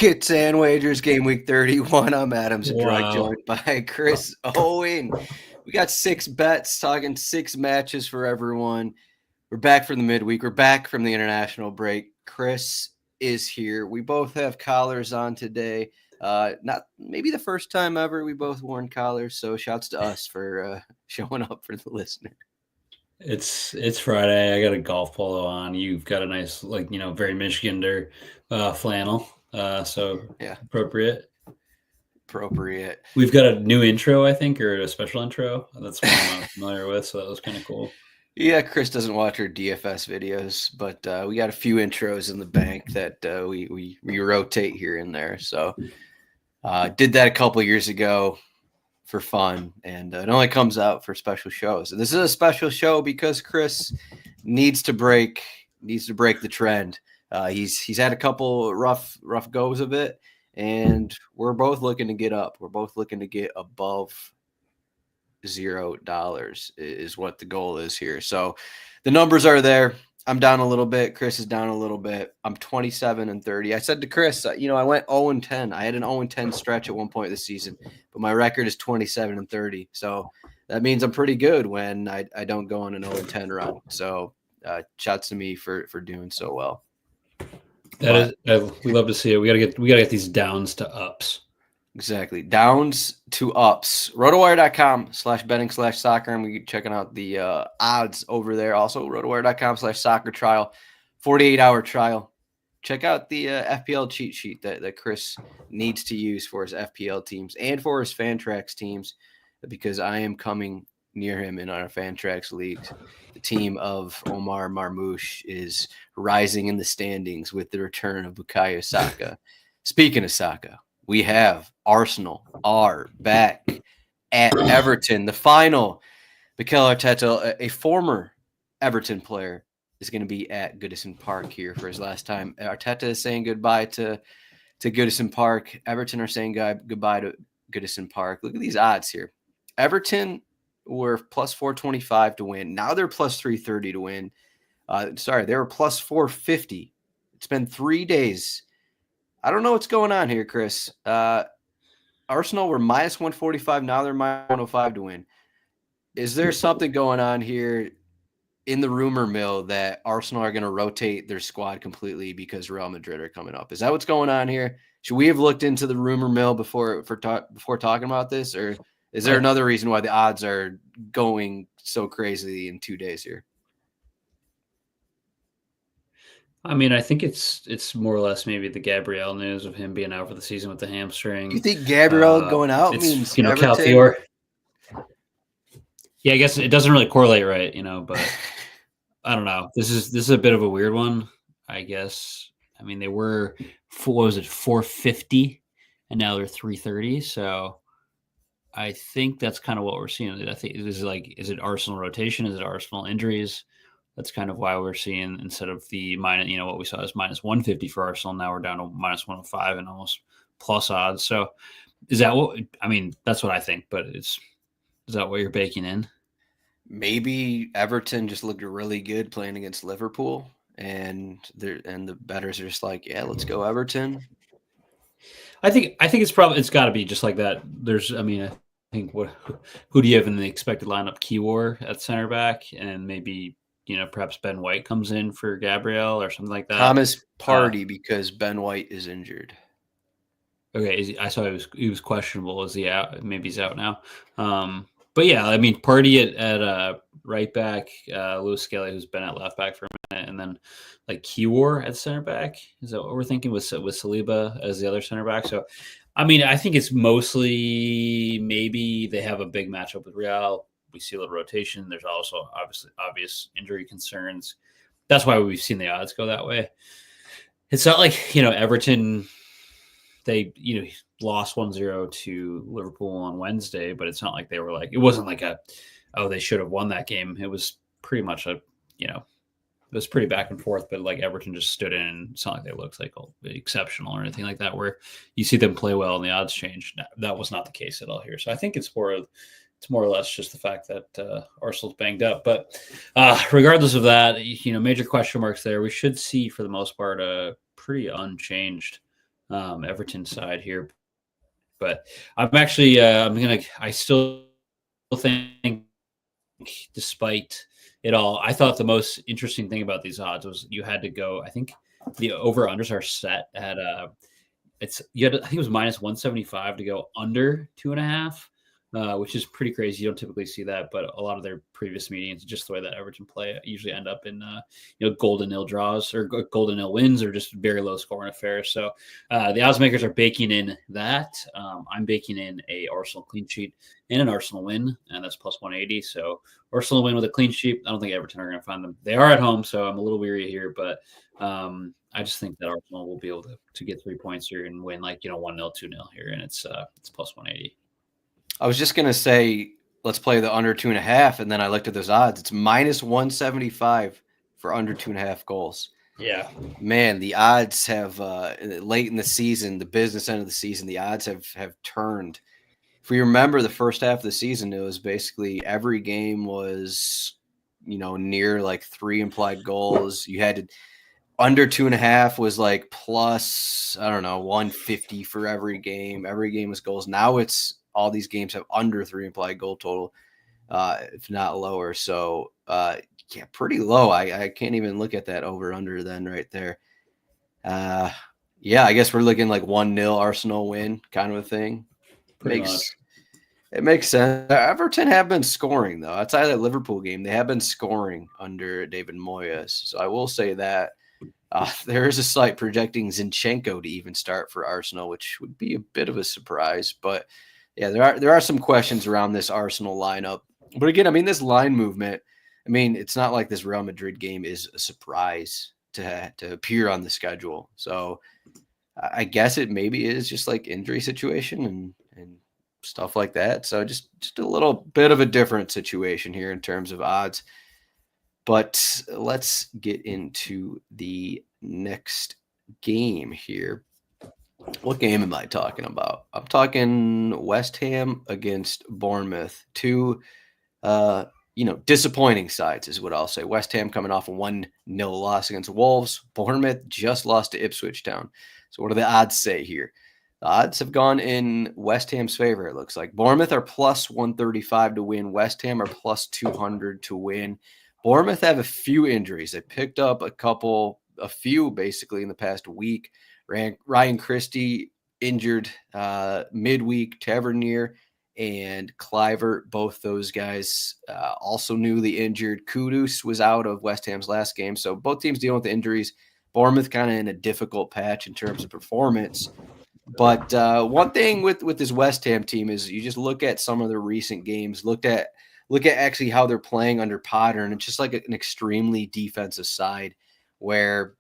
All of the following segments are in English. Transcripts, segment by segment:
Tickets and Wagers Game Week 31. I'm Adam Zdroik, Wow. joined by Chris Owen. We got 6 bets, talking 6 matches for everyone. We're back from the midweek. We're back from the international break. Chris is here. We both have collars on today. Not maybe the first time ever we both worn collars, so shouts to us for showing up for the listener. It's Friday. I got a golf polo on. You've got a nice, very Michigander flannel. So Yeah. appropriate. We've got a new intro, I think, or a special intro. That's what I'm not familiar with, so that was kind of cool. Yeah, Chris doesn't watch our DFS videos, but we got a few intros in the bank that we rotate here and there. So did that a couple years ago for fun, and it only comes out for special shows. And this is a special show because Chris needs to break the trend. He's had a couple rough goes of it, and we're both looking to get up. We're both looking to get above $0 is what the goal is here. So the numbers are there. I'm down a little bit. Chris is down a little bit. I'm 27-30. I said to Chris, I went 0-10. I had an 0-10 stretch at one point this season, but my record is 27-30. So that means I'm pretty good when I don't go on an 0-10 run. So shouts to me for doing so well. We love to see it. We gotta get these downs to ups. Exactly. Downs to ups. RotoWire.com/betting/soccer. And we're checking out the odds over there. Also, RotoWire.com/soccer trial. 48-hour trial. Check out the FPL cheat sheet that Chris needs to use for his FPL teams and for his Fantrax teams, because I am coming near him in our Fantrax leagues. The team of Omar Marmoush is rising in the standings with the return of Bukayo Saka. Speaking of Saka, we have Arsenal are back at Everton. The final, Mikel Arteta, a former Everton player, is going to be at Goodison Park here for his last time. Arteta is saying goodbye to Goodison Park. Everton are saying goodbye to Goodison Park. Look at these odds here. Everton were plus 425 to win. Now they're plus 330 to win. They were plus 450. It's been 3 days. I don't know what's going on here, Chris. Arsenal were minus 145. Now they're minus 105 to win. Is there something going on here in the rumor mill that Arsenal are going to rotate their squad completely because Real Madrid are coming up? Is that what's going on here? Should we have looked into the rumor mill before talking about this, or is there another reason why the odds are going so crazy in 2 days here? I mean, I think it's more or less maybe the Gabriel news of him being out for the season with the hamstring. You think Gabriel going out means Calcior? Yeah, I guess it doesn't really correlate, right? But I don't know. This is a bit of a weird one, I guess. I mean, they were 450, and now they're 330. So I think that's kind of what we're seeing. I think is it Arsenal rotation? Is it Arsenal injuries? That's kind of why we're seeing, instead of the minus, what we saw as minus 150 for Arsenal, now we're down to minus 105 and almost plus odds. So is that that's what I think, but is that what you're baking in? Maybe Everton just looked really good playing against Liverpool, and the bettors are just like, yeah, let's go Everton. I think it's got to be just like that. I think who do you have in the expected lineup? Kiwior at center back, and maybe perhaps Ben White comes in for Gabriel or something like that. Thomas Partey, because Ben White is injured. Okay, I saw he was questionable. Is he out? Maybe he's out now. But yeah, I mean, Partey at right back, Lewis Skelly, who's been at left back for a minute, and then like Kiwior at center back. Is that what we're thinking with Saliba as the other center back? So, I mean, I think it's mostly maybe they have a big matchup with Real. We see a little rotation. There's also obvious injury concerns. That's why we've seen the odds go that way. It's not like, Everton, they, lost 1-0 to Liverpool on Wednesday, but it's not like they were like, it wasn't like they should have won that game. It was pretty much it was pretty back and forth, but like Everton just stood in. It's not like they looked like exceptional or anything like that, where you see them play well and the odds change. That was not the case at all here. So I think it's more or less just the fact that Arsenal's banged up. But regardless of that, major question marks there. We should see, for the most part, a pretty unchanged Everton side here. But I'm actually I still think, despite it all, I thought the most interesting thing about these odds was you had to go. I think the over unders are set at I think it was minus 175 to go under 2.5, which is pretty crazy. You don't typically see that, but a lot of their previous meetings, just the way that Everton play, usually end up in golden nil draws or golden nil wins or just very low scoring affairs. So the odds makers are baking in that. I'm baking in a Arsenal clean sheet and an Arsenal win, and that's plus 180. So Arsenal win with a clean sheet. I don't think Everton are going to find them. They are at home, so I'm a little weary here, but I just think that Arsenal will be able to get 3 points here and win 1-0, 2-0 here, and it's plus 180. I was just gonna say let's play the under 2.5, and then I looked at those odds. It's minus 175 for under 2.5 goals. Yeah, man, the odds have late in the season, the business end of the season, the odds have turned. If we remember the first half of the season, it was basically every game was near 3 implied goals. You had to under 2.5 was plus, I don't know, 150 for every game. Every game was goals. Now it's all these games have under 3 implied goal total, if not lower. So, pretty low. I can't even look at that over under then right there. I guess we're looking 1-0 Arsenal win kind of a thing. It makes sense. Everton have been scoring, though. Outside of that Liverpool game, they have been scoring under David Moyes. So I will say that. There is a site projecting Zinchenko to even start for Arsenal, which would be a bit of a surprise. But yeah, there are some questions around this Arsenal lineup. But again, this line movement, it's not like this Real Madrid game is a surprise to appear on the schedule. So I guess it maybe is just injury situation and stuff like that. So just a little bit of a different situation here in terms of odds. But let's get into the next game here. What game am I talking about? I'm talking West Ham against Bournemouth. Two, disappointing sides is what I'll say. West Ham coming off a 1-0 loss against Wolves. Bournemouth just lost to Ipswich Town. So what do the odds say here? The odds have gone in West Ham's favor, it looks like. Bournemouth are plus 135 to win. West Ham are plus 200 to win. Bournemouth have a few injuries. They picked up a few basically in the past week. Ryan Christie injured midweek. Tavernier and Clivert, both those guys also newly injured. Kudus was out of West Ham's last game. So both teams dealing with the injuries. Bournemouth kind of in a difficult patch in terms of performance. But one thing with this West Ham team is you just look at some of the recent games, look at actually how they're playing under Potter, and it's just an extremely defensive side where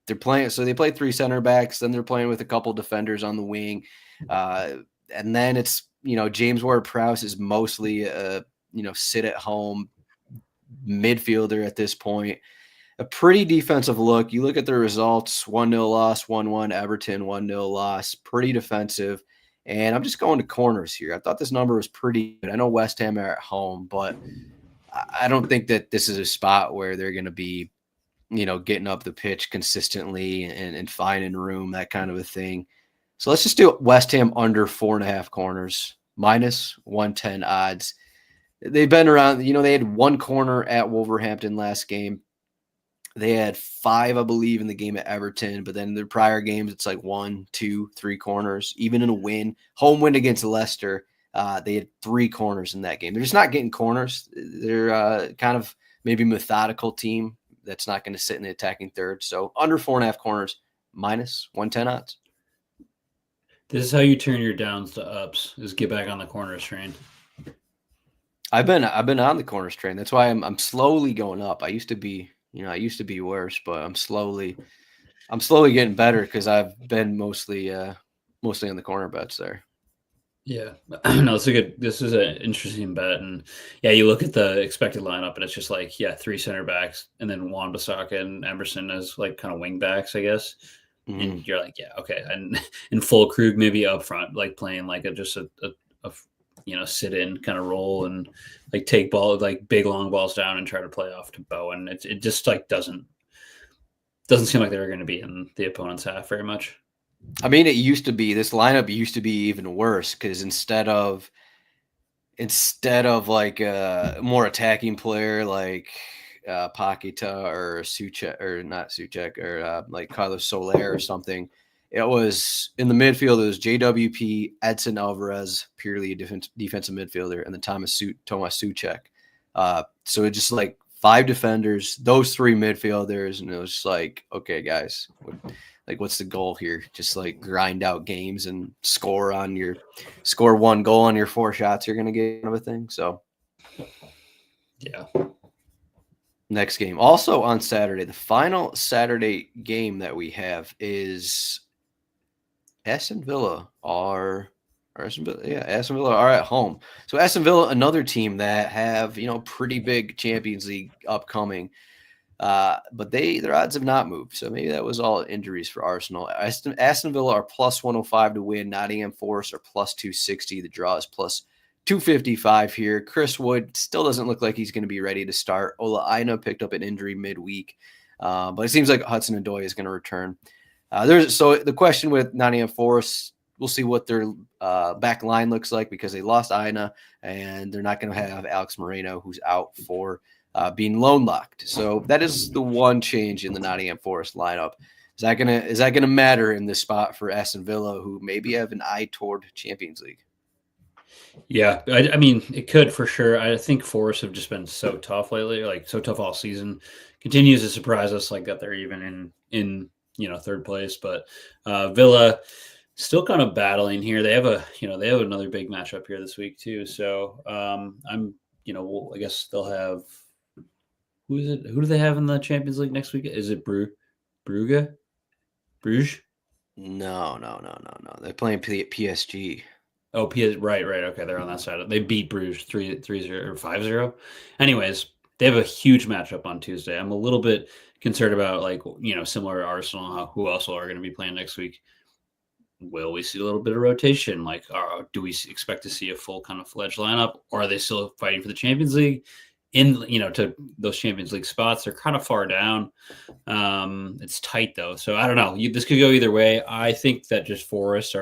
they're playing. So they play 3 center backs, then they're playing with a couple defenders on the wing. And then it's, James Ward-Prowse is mostly a, sit at home midfielder at this point. A pretty defensive look. You look at the results, 1-0 loss, 1-1 Everton, 1-0 loss, pretty defensive. And I'm just going to corners here. I thought this number was pretty good. I know West Ham are at home, but I don't think that this is a spot where they're going to be, getting up the pitch consistently and finding room, that kind of a thing. So let's just do West Ham under 4.5 corners, minus 110 odds. They've been around, they had 1 corner at Wolverhampton last game. They had 5, I believe, in the game at Everton, but then their prior games, it's 1, 2, 3 corners. Even in a home win against Leicester, they had 3 corners in that game. They're just not getting corners. They're kind of maybe methodical team that's not going to sit in the attacking third. So under 4.5 corners, minus 110 odds. This is how you turn your downs to ups, is get back on the corners train. I've been on the corners train. That's why I'm slowly going up. I used to be worse, but I'm slowly getting better because I've been mostly on the corner bets there. Yeah, no, this is an interesting bet. And yeah, you look at the expected lineup and it's just 3 center backs and then Wan-Bissaka and Emerson as kind of wing backs, I guess. Mm-hmm. And you're okay. And Fulkrug maybe up front, playing a sit in kind of role and take ball, big long balls down and try to play off to Bowen. It just doesn't seem like they're going to be in the opponent's half very much. I mean, this lineup used to be even worse because instead of like a more attacking player like Paqueta or Suchek, or not Suchek, or like Carlos Soler or something, it was in the midfield. It was JWP, Edson Alvarez, purely a defensive midfielder, and then Tomas Suchek. So it just like 5 defenders, those 3 midfielders, and it was just like, okay, guys, what's the goal here? Just like grind out games and score 1 goal on your 4 shots you're gonna get, kind of a thing. So Yeah. next game, also on Saturday, the final Saturday game that we have is Aston Villa are Aston Villa are at home. So Aston Villa, another team that have pretty big Champions League upcoming. But their odds have not moved. So maybe that was all injuries for Arsenal. Aston Villa are plus 105 to win. Nottingham Forest are plus 260. The draw is plus 255 here. Chris Wood still doesn't look like he's going to be ready to start. Ola Aina picked up an injury midweek. But it seems like Hudson-Odoi is going to return. So the question with Nottingham Forest, we'll see what their back line looks like because they lost Aina and they're not going to have Alex Moreno, who's out for being loan locked. So that is the one change in the Nottingham Forest lineup. Is that gonna matter in this spot for Aston Villa, who maybe have an eye toward Champions League? Yeah, I mean, it could for sure. I think Forest have just been so tough lately, like so tough all season. Continues to surprise us, like that they're even in third place. But Villa still kind of battling here. They have another big matchup here this week too. So I guess they'll have. Who is it? Who do they have in the Champions League next week? Is it Brugge? Bruges? No. They're playing PSG. Oh, right. Okay, they're on that side. They beat Bruges 3-0 or 5-0. Anyways, they have a huge matchup on Tuesday. I'm a little bit concerned about similar to Arsenal, who also are going to be playing next week. Will we see a little bit of rotation? Like, do we expect to see a full kind of fledged lineup, or are they still fighting for the Champions League? To those Champions League spots, they're kind of far down. It's tight though, so I don't know. This could go either way. I think that just Forest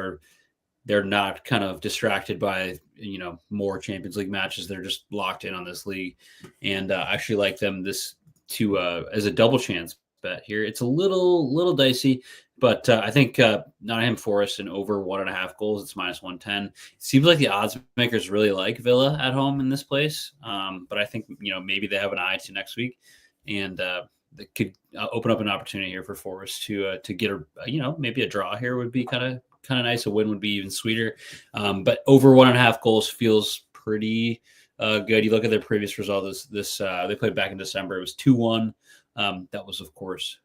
they're not kind of distracted by more Champions League matches. They're just locked in on this league, and I actually like them as a double chance bet here. It's a little dicey, but I think Nottingham Forest and over 1.5 goals. It's minus 110. It seems like the odds makers really like Villa at home in this place, but I think maybe they have an eye to next week, and that could open up an opportunity here for Forest to get maybe a draw here would be kind of nice. A win would be even sweeter, but over 1.5 goals feels pretty good. You look at their previous result. This they played back in December. It was 2-1. That was, of course,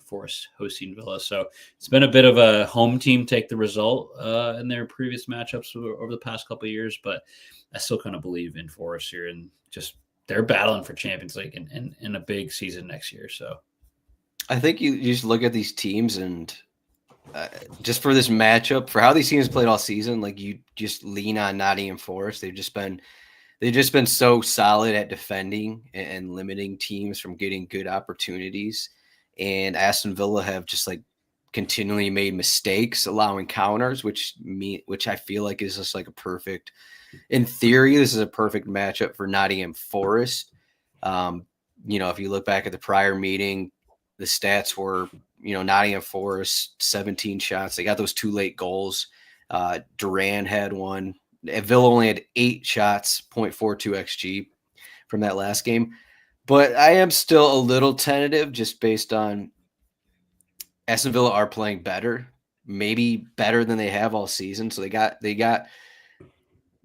Forest hosting Villa. So it's been a bit of a home team take the result in their previous matchups over the past couple of years, but I still kind of believe in Forest here, and just they're battling for Champions League in a big season next year. So I think you just look at these teams and just for this matchup, for how these teams played all season, like you just lean on Nottingham Forest. They've just been so solid at defending and limiting teams from getting good opportunities. And Aston Villa have just like continually made mistakes, allowing counters, which I feel like is just like in theory, this is a perfect matchup for Nottingham Forest. If you look back at the prior meeting, the stats were, Nottingham Forest, 17 shots. They got those 2 late goals. Duran had one. Villa only had 8 shots, 0.42 XG from that last game. But I am still a little tentative just based on Aston Villa are playing better, maybe better than they have all season. So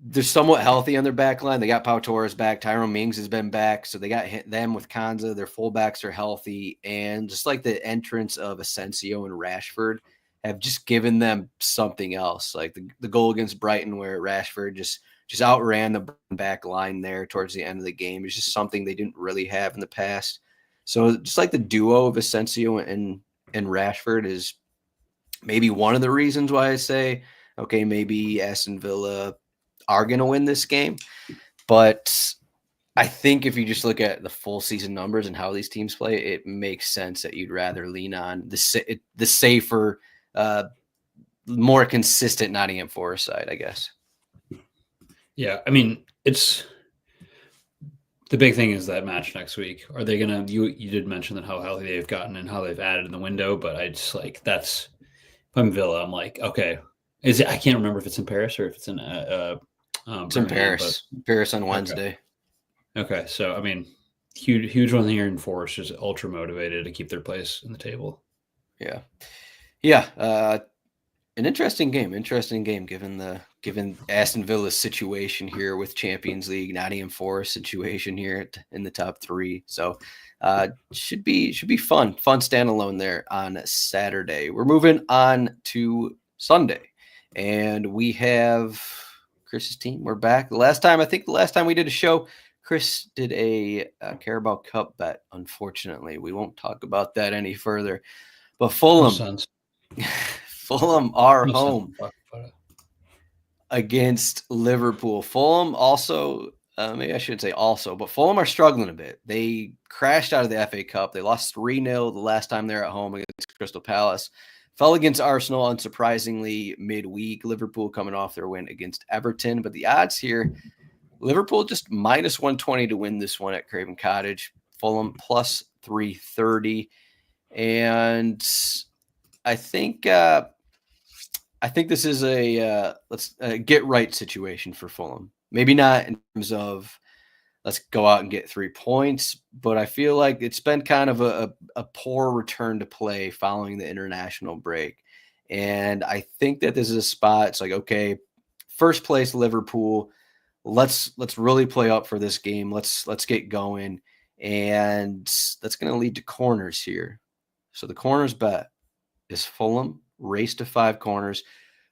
they're somewhat healthy on their back line. They got Pau Torres back. Tyrone Mings has been back. So they got them with Kanza. Their fullbacks are healthy. And just like the entrance of Asensio and Rashford have just given them something else. Like the goal against Brighton where Rashford just outran the back line there towards the end of the game. It's just something they didn't really have in the past. So just like the duo of Asensio and Rashford is maybe one of the reasons why I say, okay, maybe Aston Villa are going to win this game. But I think if you just look at the full season numbers and how these teams play, it makes sense that you'd rather lean on the safer more consistent Nottingham Forest side, I guess. Yeah, I mean, it's the big thing is that match next week. Are they gonna? You did mention that how healthy they've gotten and how they've added in the window, but I just like that's. If I'm Villa, I'm like, okay, is it? I can't remember if it's in Paris or if it's in It's in Paris. Paris on Wednesday. Okay, so I mean, huge one here in Forest, just ultra motivated to keep their place in the table. Yeah. An interesting game given Aston Villa's situation here with Champions League, Nottingham Forest situation here in the top 3. So should be fun standalone there on Saturday. We're moving on to Sunday, and we have Chris's team. We're back. The last time we did a show, Chris did a Carabao Cup bet. Unfortunately, we won't talk about that any further. But Fulham are home against Liverpool. Fulham also, maybe I shouldn't say also, but Fulham are struggling a bit. They crashed out of the FA Cup. They lost 3-0 the last time they were at home against Crystal Palace. Fell against Arsenal, unsurprisingly, midweek. Liverpool coming off their win against Everton. But the odds here, Liverpool just minus 120 to win this one at Craven Cottage. Fulham plus 330. And I think this is a get right situation for Fulham. Maybe not in terms of let's go out and get 3 points, but I feel like it's been kind of a poor return to play following the international break. And I think that this is a spot. It's like, okay, first place Liverpool. Let's really play up for this game. Let's get going. And that's going to lead to corners here. So the corners bet is Fulham race to 5 corners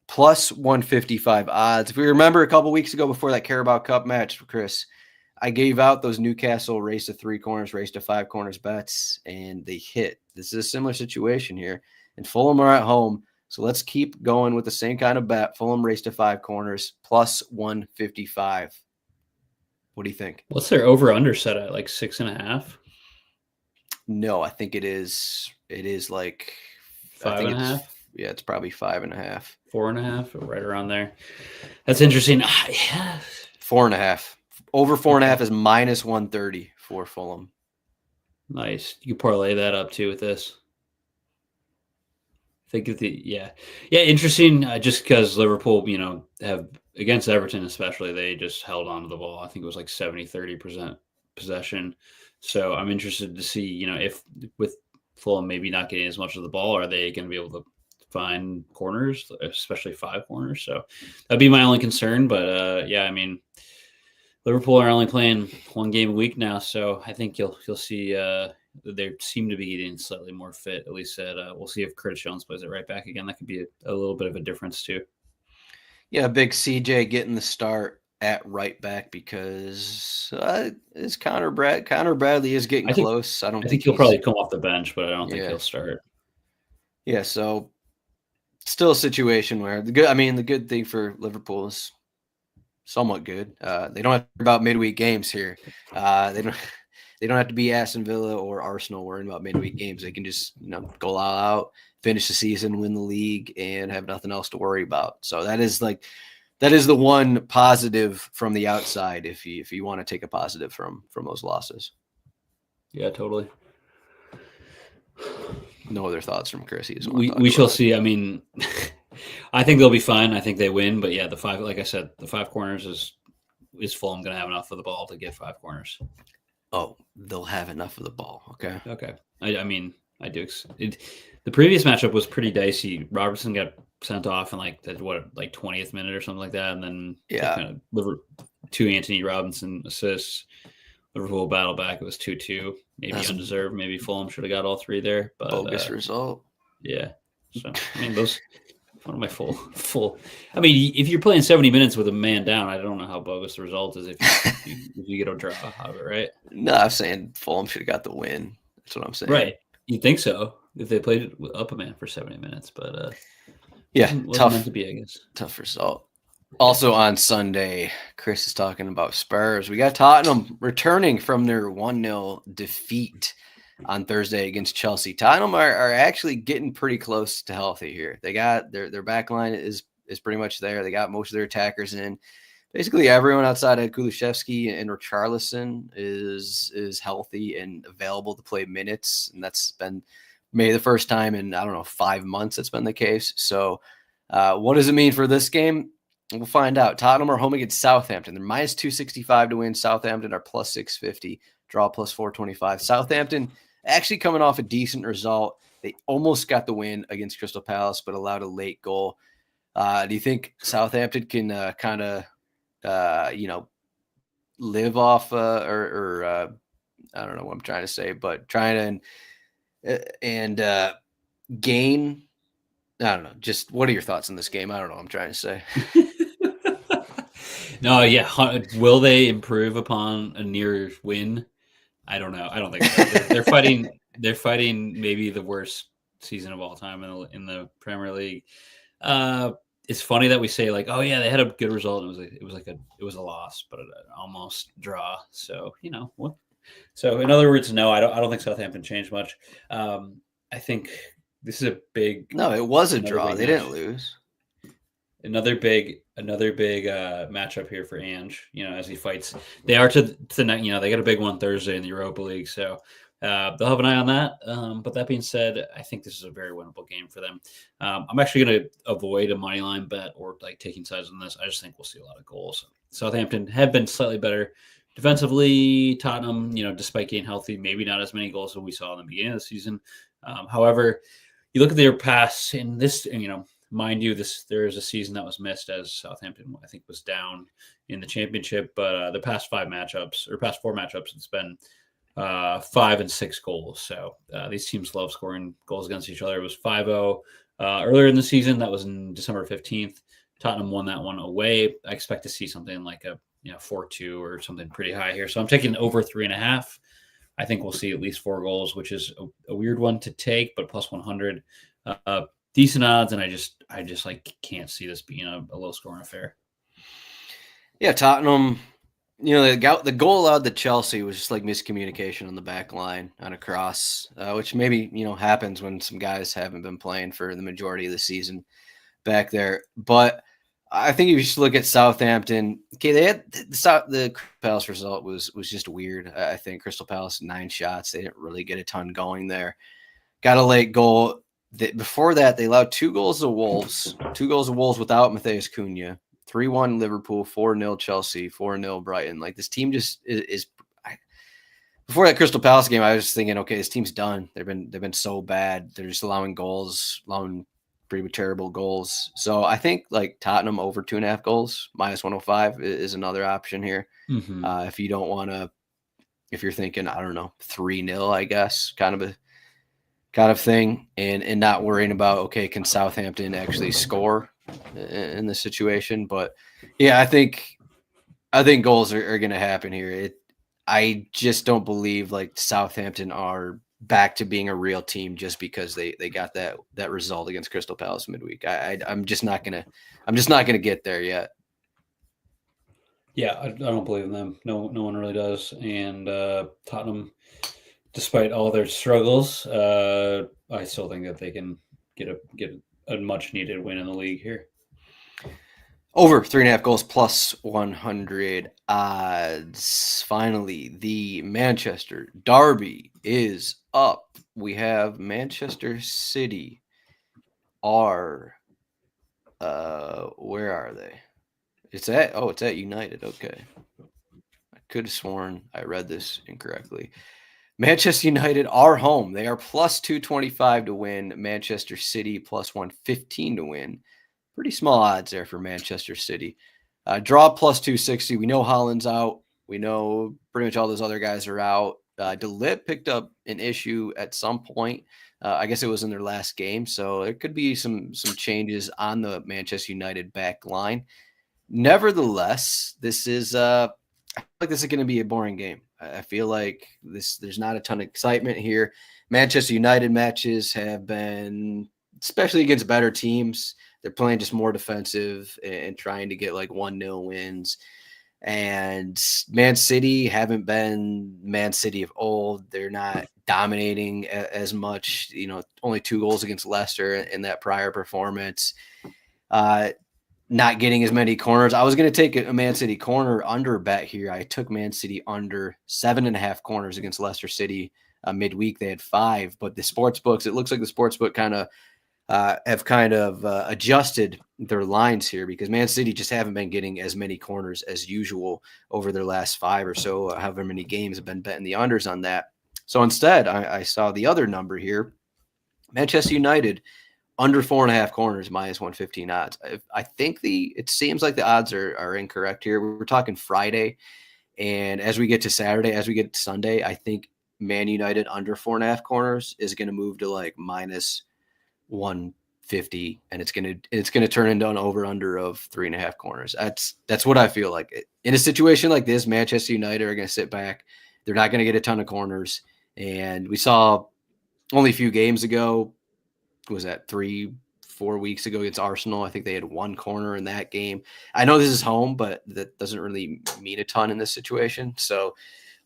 plus 155 odds. If we remember a couple weeks ago before that Carabao Cup match, Chris, I gave out those Newcastle race to 3 corners, race to 5 corners bets, and they hit. This is a similar situation here. And Fulham are at home. So let's keep going with the same kind of bet. Fulham race to 5 corners plus 155. What do you think? What's their over-under set at? Like 6.5? No, I think it is like 5.5. Yeah, it's probably 5.5. 4.5, right around there. That's interesting. Yeah. 4.5. Over 4.5 is minus 130 for Fulham. Nice. You parlay that up too with this. Think of interesting. Just because Liverpool, have against Everton especially, they just held on to the ball. I think it was like 70-30% possession. So I'm interested to see, if with Fulham maybe not getting as much of the ball, are they going to be able to find corners, especially 5 corners? So that'd be my only concern. But Liverpool are only playing 1 game a week now, so I think you'll see they seem to be getting slightly more fit. At least we'll see if Curtis Jones plays it right back again. That could be a little bit of a difference too. Yeah, big CJ getting the start at right back because is Connor Bradley is getting close. I think he'll probably come off the bench, but I don't think he'll start. Yeah, so still a situation where the good thing for Liverpool is somewhat good. They don't have to worry about midweek games here. They don't have to be Aston Villa or Arsenal worrying about midweek games. They can just go all out, finish the season, win the league, and have nothing else to worry about. So that is the one positive from the outside if you want to take a positive from those losses. Yeah, totally. No other thoughts from Chris? We shall see. I mean, I think they'll be fine. I think they win. But yeah, like I said, the 5 corners is Fulham going to have enough of the ball to get 5 corners? Oh, they'll have enough of the ball. Okay. I do. The previous matchup was pretty dicey. Robertson got sent off in like 20th minute or something like that, and then kind of 2 Anthony Robinson assists. Liverpool battle back. It was 2-2. Maybe undeserved. Maybe Fulham should have got all 3 there. But bogus result. Yeah. So those. One of my full. I mean, if you're playing 70 minutes with a man down, I don't know how bogus the result is if you get a draw out of it, right? No, I'm saying Fulham should have got the win. That's what I'm saying. Right. You'd think so if they played up a man for 70 minutes, but tough meant to be, I guess. Tough result. Also on Sunday, Chris is talking about Spurs. We got Tottenham returning from their 1-0 defeat on Thursday against Chelsea. Tottenham are actually getting pretty close to healthy here. They got their back line is pretty much there. They got most of their attackers in. Basically, everyone outside of Kulusevski and Richarlison is healthy and available to play minutes, and that's been maybe the first time in, I don't know, 5 months that's been the case. So what does it mean for this game? We'll find out. Tottenham are home against Southampton. They're minus 265 to win. Southampton are plus 650. Draw plus 425. Southampton actually coming off a decent result. They almost got the win against Crystal Palace, but allowed a late goal. Do you think Southampton can kind of live off I don't know what I'm trying to say, but trying to and gain? I don't know. Just what are your thoughts on this game? I don't know what I'm trying to say. No, yeah. Will they improve upon a near win? I don't know. I don't think so. They're fighting. They're fighting maybe the worst season of all time in the Premier League. It's funny that we say like, oh yeah, they had a good result. It was a loss, but an almost draw. So what? So in other words, no, I don't think Southampton changed much. I think this is a big. No, it was a draw. They didn't lose. Another big matchup here for Ange. As he fights, they are to tonight. They got a big one Thursday in the Europa League, so they'll have an eye on that. But that being said, I think this is a very winnable game for them. I'm actually going to avoid a money line bet or like taking sides on this. I just think we'll see a lot of goals. Southampton have been slightly better defensively. Tottenham, despite getting healthy, maybe not as many goals as we saw in the beginning of the season. However, you look at their past in this, mind you, there is a season that was missed as Southampton, I think, was down in the championship. But the past four matchups, it's been 5 and 6 goals. So these teams love scoring goals against each other. It was 5-0 earlier in the season. That was in December 15th. Tottenham won that one away. I expect to see something like a 4-2 or something pretty high here. So I'm taking over 3.5. I think we'll see at least 4 goals, which is a weird one to take, but plus 100. Decent odds, and I just can't see this being a low scoring affair. Yeah, Tottenham, the goal allowed to Chelsea was just like miscommunication on the back line on a cross, which maybe, happens when some guys haven't been playing for the majority of the season back there. But I think if you just look at Southampton, okay, they had the Crystal Palace result was just weird. I think Crystal Palace 9 shots. They didn't really get a ton going there. Got a late goal. Before that, they allowed 2 goals to Wolves. 2 goals to Wolves without Matheus Cunha. 3-1 Liverpool, 4-0 Chelsea, 4-0 Brighton. Like this team just is. Before that Crystal Palace game, I was thinking, okay, this team's done. They've been so bad. They're just allowing pretty terrible goals. So I think like Tottenham over 2.5 goals, minus 105 is another option here. Mm-hmm. If you don't want to, if you're thinking, I don't know, 3-0, I guess, kind of thing, and not worrying about, okay, can Southampton actually score in this situation? But yeah, I think goals are going to happen here. I just don't believe like Southampton are back to being a real team just because they got that result against Crystal Palace midweek. I'm just not gonna get there yet. Yeah, I don't believe in them. No one really does. And Tottenham, despite all their struggles, I still think that they can get a much needed win in the league here. Over 3.5 goals plus 100 odds. Finally, the Manchester Derby is up. We have Manchester City where are they? It's at United. Okay. I could have sworn I read this incorrectly. Manchester United are home. They are plus 225 to win. Manchester City plus 115 to win. Pretty small odds there for Manchester City. Draw plus 260. We know Haaland's out. We know pretty much all those other guys are out. De Ligt picked up an issue at some point. I guess it was in their last game. So there could be some changes on the Manchester United back line. Nevertheless, this is I feel like this is going to be a boring game. I feel like there's not a ton of excitement here. Manchester United matches have been, especially against better teams, they're playing just more defensive and trying to get like 1-0 wins. And Man City haven't been Man City of old. They're not dominating as much. Only 2 goals against Leicester in that prior performance. Not getting as many corners. I was going to take a Man City corner under bet here. I took Man City under 7.5 corners against Leicester City midweek. They had 5, but the sports books, it looks like the sports book have adjusted their lines here because Man City just haven't been getting as many corners as usual over their last 5 or so, however many games have been betting the unders on that. So instead, I saw the other number here. Manchester United under 4.5 corners, minus 115 odds. I think it seems like the odds are incorrect here. We're talking Friday. And as we get to Saturday, as we get to Sunday, I think Man United under 4.5 corners is going to move to like minus 150, and it's gonna turn into an over/under of 3.5 corners. That's what I feel like. In a situation like this, Manchester United are gonna sit back. They're not gonna get a ton of corners. And we saw only a few games ago, was that 3-4 weeks ago against Arsenal? I think they had 1 corner in that game. I know this is home, but that doesn't really mean a ton in this situation. So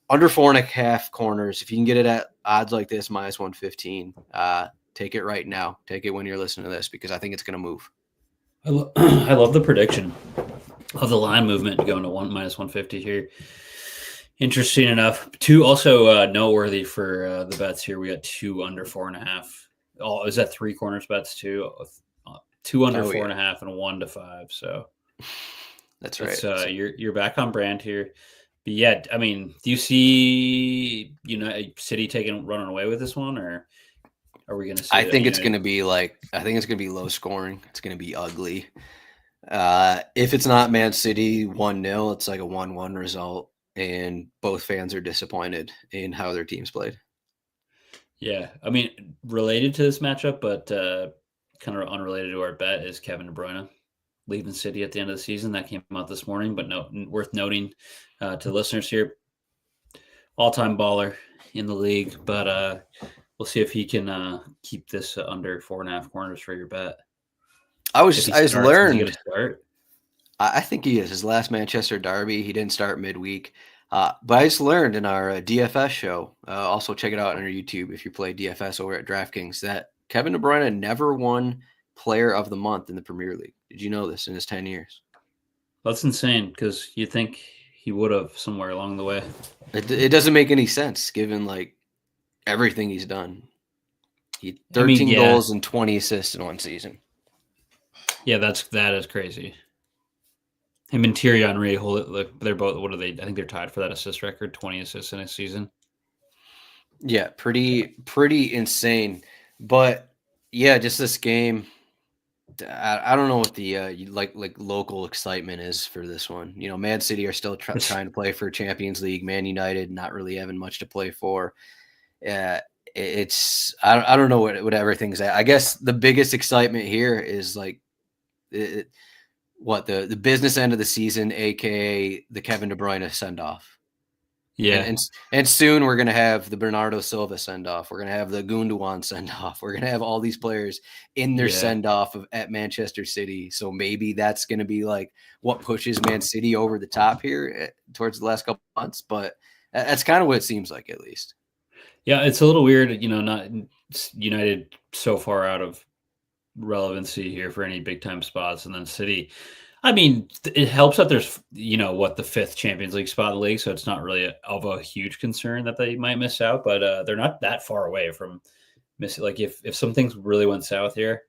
under 4.5 corners, if you can get it at odds like this, minus 115, take it right now. Take it when you're listening to this because I think it's going to move. I love the prediction of the line movement going to minus 150 here. Interesting enough. 2 also noteworthy for the bets here. We got 2 under 4.5. Oh, is that 3 corners bets too? 2 under 4.5 and 1 to 5. So that's right. You're back on brand here. But yeah, I mean, do you see City running away with this one, or are we going to see? I think it's going to be low scoring. It's going to be ugly. If it's not Man City 1-0, it's like a 1-1 result, and both fans are disappointed in how their teams played. Yeah, I mean, related to this matchup, but kind of unrelated to our bet is Kevin De Bruyne leaving City at the end of the season. That came out this morning, but worth noting to the listeners here. All-time baller in the league, but we'll see if he can keep this under 4.5 corners for your bet. I just learned. Is he going to start? I think he is. His last Manchester derby, he didn't start midweek. But I just learned in our DFS show, also check it out on our YouTube if you play DFS over at DraftKings, that Kevin De Bruyne never won Player of the Month in the Premier League. Did you know this in his 10 years? That's insane because you think he would have somewhere along the way. It doesn't make any sense given like everything he's done. He 13 goals and 20 assists in one season. Yeah, that is crazy. Him and Thierry Henry they're both. What are they? I think they're tied for that assist record, 20 assists in a season. Yeah, pretty insane. But yeah, just this game. I don't know what the like local excitement is for this one. Man City are still trying to play for Champions League. Man United not really having much to play for. It's I don't know what everything's at. I guess the biggest excitement here is like the business end of the season, aka the Kevin De Bruyne send off. Yeah, and soon we're gonna have the Bernardo Silva send off. We're gonna have the Gundogan send off. We're gonna have all these players in their send off at Manchester City. So maybe that's gonna be like what pushes Man City over the top here towards the last couple months. But that's kind of what it seems like, at least. Yeah, it's a little weird, not United so far out of relevancy here for any big time spots, and then City. I mean, it helps that there's the 5th Champions League spot in the league, so it's not really of a huge concern that they might miss out. But they're not that far away from missing. Like if some things really went south here,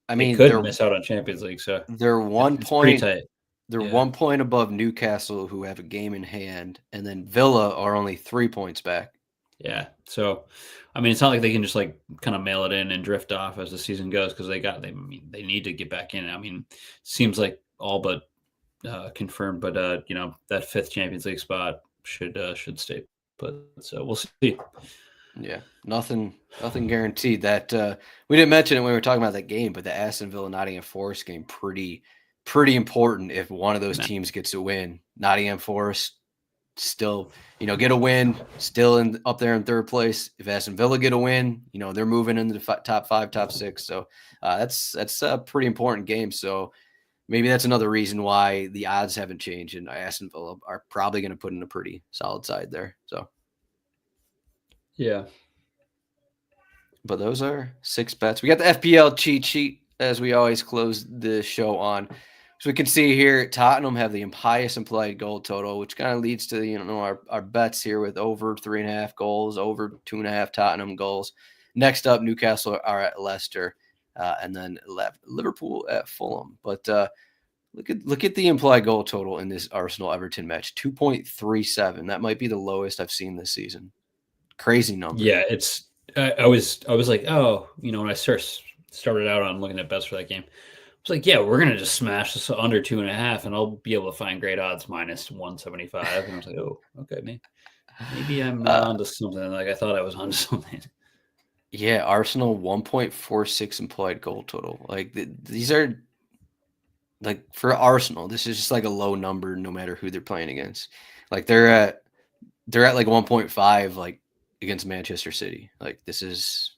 I mean, they could miss out on Champions League. So they're 1 point. Pretty tight. They're 1 point above Newcastle, who have a game in hand, and then Villa are only 3 points back. Yeah. So, I mean, it's not like they can just like kind of mail it in and drift off as the season goes because they need to get back in. I mean, seems like all but confirmed, but that 5th Champions League spot should stay put. So we'll see. Yeah, nothing guaranteed. That we didn't mention it when we were talking about that game, but the Aston Villa Nottingham Forest game pretty important. If one of those teams gets a win, Nottingham Forest still get a win, still up there in 3rd place. If Aston Villa get a win, they're moving into the top 5, top 6. So that's a pretty important game. So maybe that's another reason why the odds haven't changed, and Aston Villa are probably going to put in a pretty solid side there. So, Yeah. but those are 6 bets. We got the FPL cheat sheet as we always close the show on. So we can see here, Tottenham have the highest implied goal total, which kind of leads to our bets here with over 3.5 goals, over 2.5 Tottenham goals. Next up, Newcastle are at Leicester, and then Liverpool at Fulham. But look at the implied goal total in this Arsenal Everton match, 2.37. That might be the lowest I've seen this season. Crazy number. Yeah, it's. I was like, oh, when I started out on looking at bets for that game, I was like, yeah, we're gonna just smash this under 2.5, and I'll be able to find great odds minus 175. And I was like, oh, okay, maybe I'm not onto something. Like I thought I was onto something. Yeah, Arsenal 1.46 implied goal total. Like these are like for Arsenal, this is just like a low number no matter who they're playing against. Like they're at like 1.5 like against Manchester City. Like this is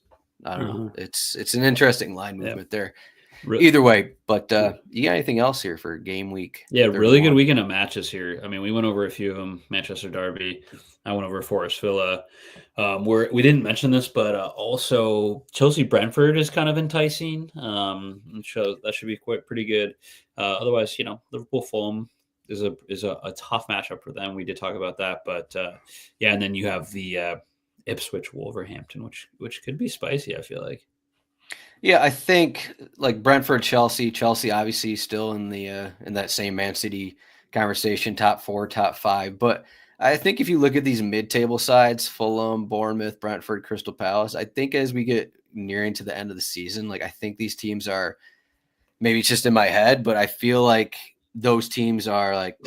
I don't know. It's an interesting line movement there. Either way, but you got anything else here for game week? Yeah, 31? Really good weekend of matches here. I mean, we went over a few of them. Manchester Derby. I went over Forest Villa. We didn't mention this, but also Chelsea Brentford is kind of enticing. So that should be pretty good. Otherwise, Liverpool Fulham is a tough matchup for them. We did talk about that, but yeah, and then you have the Ipswich Wolverhampton, which could be spicy. I feel like. Yeah, I think like Brentford, Chelsea obviously still in that same Man City conversation, top 4, top 5. But I think if you look at these mid-table sides, Fulham, Bournemouth, Brentford, Crystal Palace, I think as we get nearing to the end of the season, like I think these teams are, maybe it's just in my head, but I feel like those teams are like,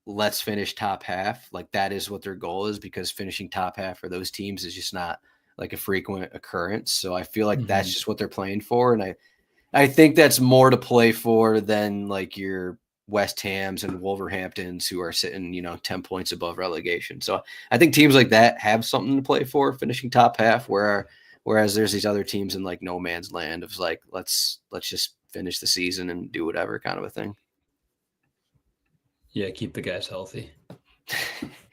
let's finish top half. Like that is what their goal is, because finishing top half for those teams is just not like a frequent occurrence. So I feel like that's just what they're playing for. And I think that's more to play for than like your West Hams and Wolverhamptons who are sitting, 10 points above relegation. So I think teams like that have something to play for, finishing top half, whereas there's these other teams in like no man's land of like, let's just finish the season and do whatever kind of a thing. Yeah, keep the guys healthy.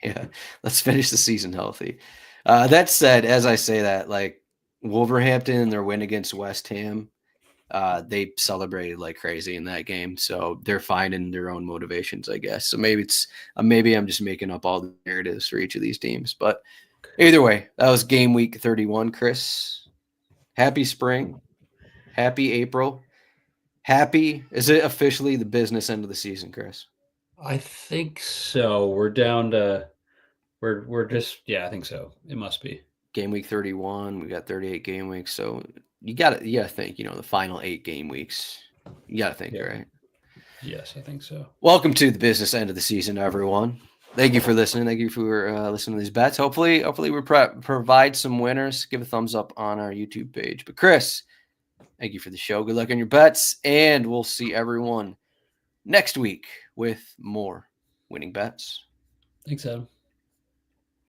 Yeah, let's finish the season healthy. That said, as I say that, like Wolverhampton, their win against West Ham, they celebrated like crazy in that game. So they're finding their own motivations, I guess. So maybe I'm just making up all the narratives for each of these teams. But either way, that was game week 31, Chris. Happy spring. Happy April. Is it officially the business end of the season, Chris? I think so. We're down to we're just I think so. It must be. Game week 31. We got 38 game weeks. So you gotta think, the final 8 game weeks. You gotta think, right? Yes, I think so. Welcome to the business end of the season, everyone. Thank you for listening. Thank you for listening to these bets. Hopefully we provide some winners. Give a thumbs up on our YouTube page. But Chris, thank you for the show. Good luck on your bets, and we'll see everyone next week with more winning bets. Thanks, Adam.